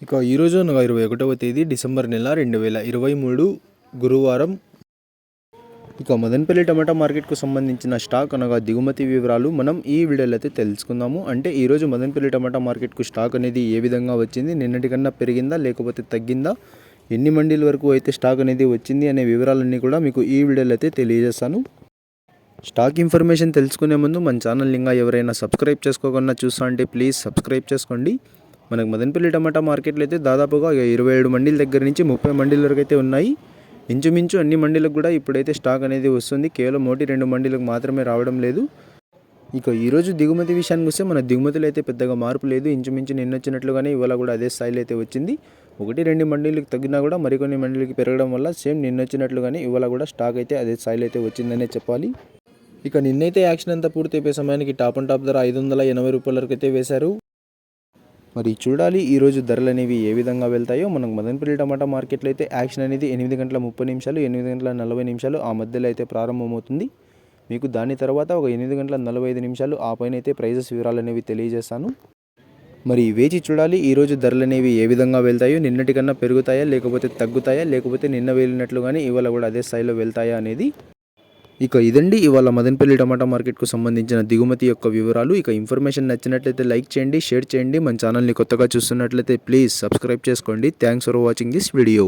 ఇక ఈరోజు అనగా 21వ తేదీ డిసెంబర్ నెల 2023 గురువారం. ఇక మదనపల్లి టమాటా మార్కెట్కు సంబంధించిన స్టాక్ అనగా దిగుమతి వివరాలు మనం ఈ వీడియోలో అయితే తెలుసుకుందాము. అంటే ఈరోజు మదనపల్లి టమాటా మార్కెట్కు స్టాక్ అనేది ఏ విధంగా వచ్చింది, నిన్నటి కన్నా పెరిగిందా లేకపోతే తగ్గిందా, ఎన్ని మండీల వరకు అయితే స్టాక్ అనేది వచ్చింది అనే వివరాలన్నీ కూడా మీకు ఈ వీడియోలో అయితే తెలియజేస్తాను. స్టాక్ ఇన్ఫర్మేషన్ తెలుసుకునే ముందు మన ఛానల్ ఇంకా ఎవరైనా సబ్స్క్రైబ్ చేసుకోకుండా చూస్తా అంటే ప్లీజ్ సబ్స్క్రైబ్ చేసుకోండి. మనకు మదనపల్లి టమాటా మార్కెట్లో అయితే దాదాపుగా 27 మండీల దగ్గర నుంచి 30 మండీల వరకు అయితే ఉన్నాయి. ఇంచుమించు అన్ని మండీలకు కూడా ఇప్పుడైతే స్టాక్ అనేది వస్తుంది. కేవలం 1-2 మండీలకు మాత్రమే రావడం లేదు. ఇక ఈరోజు దిగుమతి విషయానికి వస్తే మన దిగుమతులు అయితే పెద్దగా మార్పు లేదు. ఇంచుమించు నిన్న వచ్చినట్లుగానే ఇవాళ కూడా అదే స్థాయిలో అయితే వచ్చింది. 1-2 మండీలకు తగ్గినా కూడా మరికొన్ని మండీలకి పెరగడం వల్ల సేమ్ నిన్న వచ్చినట్లుగానే ఇవాళ కూడా స్టాక్ అయితే అదే స్థాయిలో అయితే వచ్చిందనే చెప్పాలి. ఇక నిన్నైతే యాక్షన్ అంతా పూర్తి అయిపోయే సమయానికి టాప్ అండ్ టాప్ ధర 580 రూపాయల వరకు అయితే వేశారు. మరి చూడాలి ఈరోజు ధరలు అనేవి ఏ విధంగా వెళ్తాయో. మనకు మదనపల్లి టమాటా మార్కెట్లో అయితే యాక్షన్ అనేది 8:30 8:40 ఆ మధ్యలో అయితే ప్రారంభమవుతుంది. మీకు దాని తర్వాత ఒక 8:45 ఆ పైన అయితే ప్రైజెస్ వివరాలు అనేవి తెలియజేస్తాను. మరి వేచి చూడాలి ఈరోజు ధరలు అనేవి ఏ విధంగా వెళ్తాయో. నిన్నటి కన్నా పెరుగుతాయా లేకపోతే తగ్గుతాయా, లేకపోతే నిన్న వెళ్ళినట్లుగానే ఇవాళ కూడా అదే స్థాయిలో వెళ్తాయా అనేది. ఇక ఇదండి ఇవాళ మదనపల్లి టమాటా మార్కెట్కు సంబంధించిన దిగుమతి యొక్క వివరాలు. ఇక ఇన్ఫర్మేషన్ నచ్చినట్లయితే లైక్ చేయండి, షేర్ చేయండి. మన ఛానల్ని కొత్తగా చూస్తున్నట్లయితే ప్లీజ్ సబ్స్క్రైబ్ చేసుకోండి. Thanks for watching this video.